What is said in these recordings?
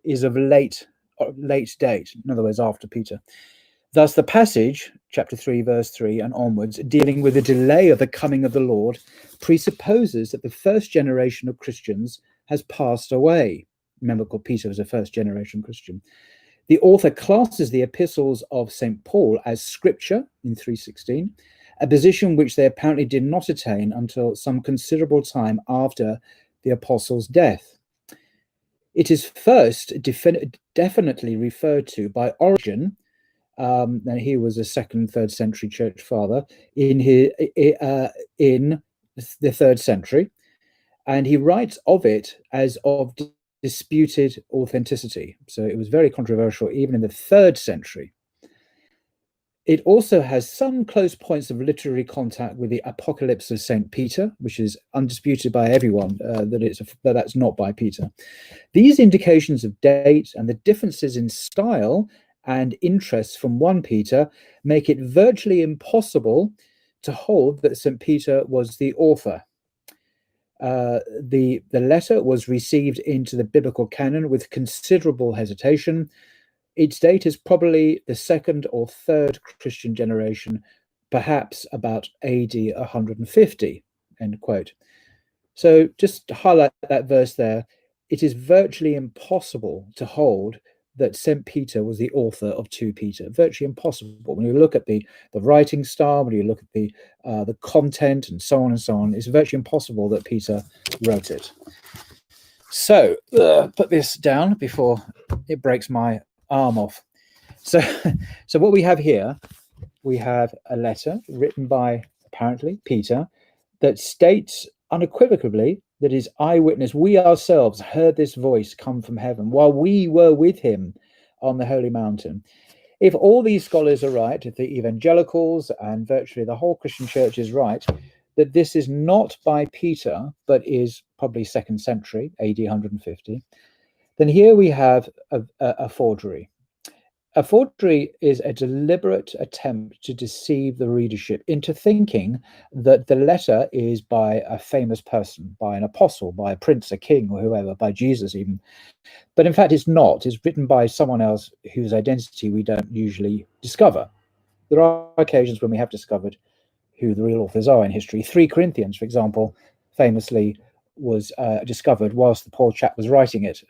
is of late date, in other words, after Peter. Thus, the passage, chapter 3, verse 3 and onwards, dealing with the delay of the coming of the Lord, presupposes that the first generation of Christians has passed away. Remember, Peter was a first generation Christian. The author classes the epistles of St. Paul as scripture in 3:16, a position which they apparently did not attain until some considerable time after the apostle's death. It is first definitely referred to by Origen, and he was a 2nd, 3rd century church father in the 3rd century, and he writes of it as of disputed authenticity. So it was very controversial even in the 3rd century. It also has some close points of literary contact with the Apocalypse of St. Peter, which is undisputed by everyone that that's not by Peter. These indications of date and the differences in style and interests from 1 Peter make it virtually impossible to hold that St. Peter was the author. The letter was received into the biblical canon with considerable hesitation. Its date is probably the 2nd or 3rd Christian generation, perhaps about AD 150, end quote. So just to highlight that verse there, it is virtually impossible to hold that St. Peter was the author of 2 Peter. Virtually impossible. When you look at the writing style, when you look at the content and so on, it's virtually impossible that Peter wrote it. So put this down before it breaks my arm off. So what we have here, we have a letter written by apparently Peter that states unequivocally that his eyewitness, we ourselves heard this voice come from heaven while we were with him on the holy mountain. If all these scholars are right, if the evangelicals and virtually the whole Christian church is right, that this is not by Peter, but is probably 2nd century, AD 150, then here we have a forgery. A forgery is a deliberate attempt to deceive the readership into thinking that the letter is by a famous person, by an apostle, by a prince, a king, or whoever, by Jesus even. But in fact, it's not. It's written by someone else whose identity we don't usually discover. There are occasions when we have discovered who the real authors are in history. 3 Corinthians, for example, famously was discovered whilst the poor chap was writing it.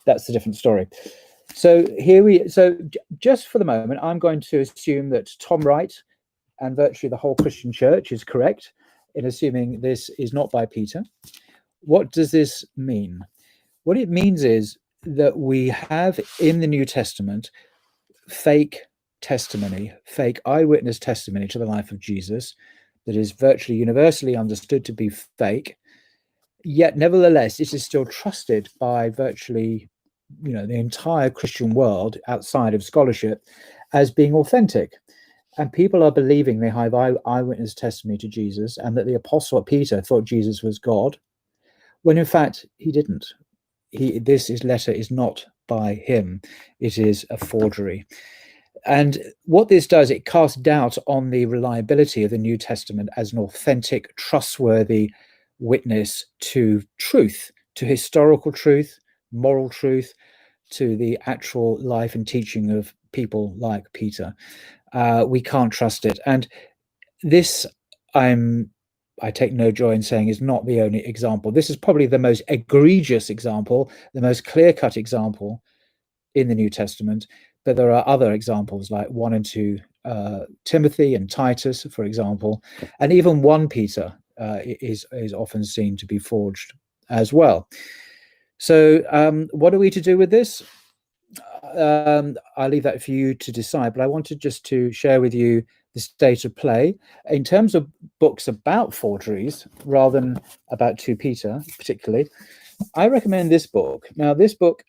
That's a different story. So just for the moment, I'm going to assume that Tom Wright and virtually the whole Christian church is correct in assuming this is not by Peter. What does this mean? What it means is that we have in the New Testament fake testimony, fake eyewitness testimony to the life of Jesus that is virtually universally understood to be fake, yet nevertheless it is still trusted by virtually the entire Christian world outside of scholarship as being authentic. And people are believing they have eyewitness testimony to Jesus and that the apostle Peter thought Jesus was God, when in fact he didn't. This letter is not by him. It is a forgery. And what this does, it casts doubt on the reliability of the New Testament as an authentic, trustworthy witness to truth, to historical truth, moral truth, to the actual life and teaching of people like Peter. We can't trust it. And this, I take no joy in saying, is not the only example. This is probably the most egregious example, the most clear-cut example in the New Testament. But there are other examples like 1 and 2 Timothy and Titus, for example, and even 1 Peter is often seen to be forged as well. So what are we to do with this? I'll leave that for you to decide, but I wanted just to share with you the state of play in terms of books about forgeries rather than about 2 Peter particularly. I recommend this book. Now, this book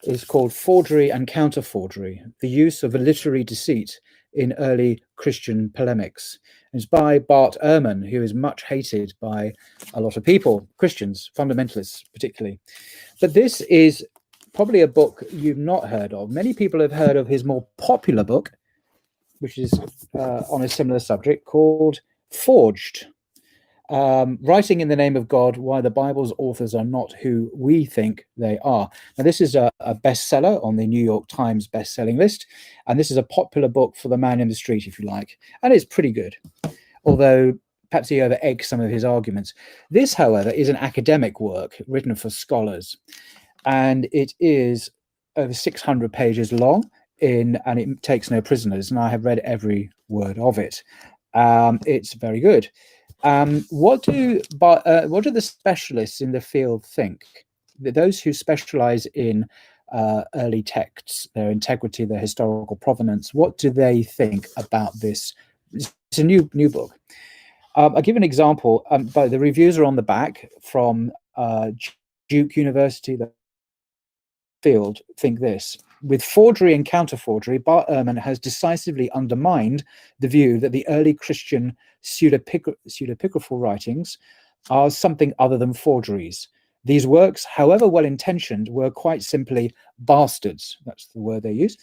is called Forgery and Counter-Forgery, the Use of a Literary Deceit in Early Christian Polemics. It's by Bart Ehrman, who is much hated by a lot of people, Christians, fundamentalists particularly. But this is probably a book you've not heard of. Many people have heard of his more popular book, which is on a similar subject, called Forged. Writing in the Name of God, Why the Bible's Authors Are Not Who We Think They Are. Now, this is a bestseller on the New York Times best-selling list, and this is a popular book for the man in the street, if you like, and it's pretty good, although perhaps he over-eggs some of his arguments. This, however, is an academic work written for scholars, and it is over 600 pages long, and it takes no prisoners, and I have read every word of it. It's very good. What do the specialists in the field think? Those who specialize in early texts, their integrity, their historical provenance, what do they think about this? It's a new book. I'll give an example. But the reviews are on the back from Duke University. The field think this: with forgery and counter-forgery, Bart Ehrman has decisively undermined the view that the early Christian pseudepigraphal writings are something other than forgeries. These works, however well-intentioned, were quite simply bastards, that's the word they use,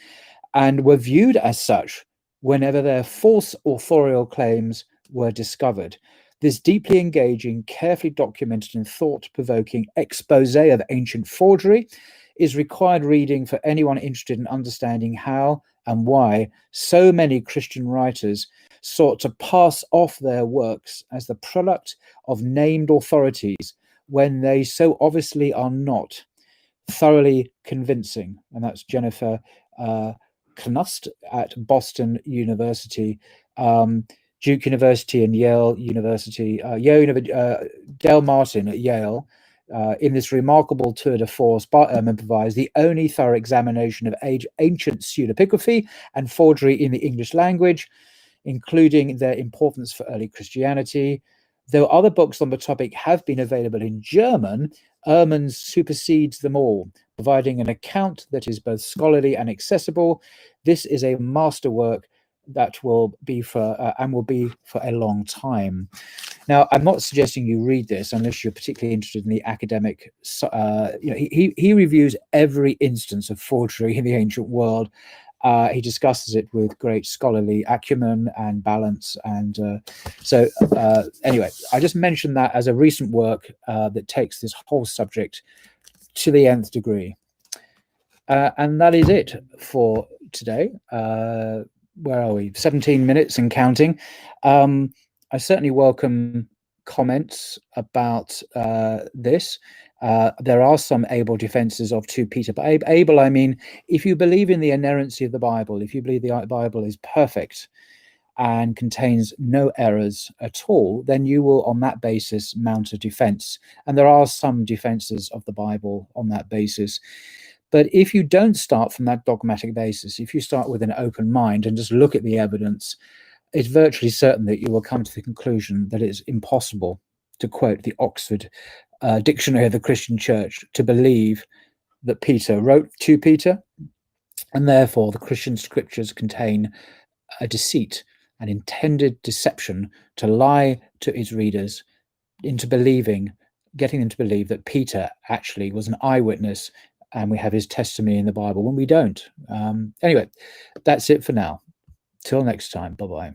and were viewed as such whenever their false authorial claims were discovered. This deeply engaging, carefully documented and thought-provoking expose of ancient forgery is required reading for anyone interested in understanding how and why so many Christian writers sought to pass off their works as the product of named authorities when they so obviously are not. Thoroughly convincing. And that's Jennifer Knust at Boston University, Duke University and Yale University, Dale Martin at Yale. In this remarkable tour de force, Bart Ehrman provides the only thorough examination of ancient pseudepigraphy and forgery in the English language, including their importance for early Christianity. Though other books on the topic have been available in German, Ehrman supersedes them all, providing an account that is both scholarly and accessible. This is a masterwork that will be for a long time. Now, I'm not suggesting you read this unless you're particularly interested in the academic. He reviews every instance of forgery in the ancient world. He discusses it with great scholarly acumen and balance. And anyway, I just mentioned that as a recent work that takes this whole subject to the nth degree. And that is it for today. Where are we? 17 minutes and counting. I certainly welcome comments about this. There are some able defenses of 2 Peter. But able, I mean, if you believe in the inerrancy of the Bible, if you believe the Bible is perfect and contains no errors at all, then you will, on that basis, mount a defense. And there are some defenses of the Bible on that basis. But if you don't start from that dogmatic basis, if you start with an open mind and just look at the evidence, it's virtually certain that you will come to the conclusion that it's impossible, to quote the Oxford Dictionary of the Christian Church, to believe that Peter wrote to Peter, and therefore the Christian scriptures contain a deceit, an intended deception to lie to his readers into believing, getting them to believe that Peter actually was an eyewitness and we have his testimony in the Bible when we don't. Anyway, that's it for now. Till next time. Bye-bye.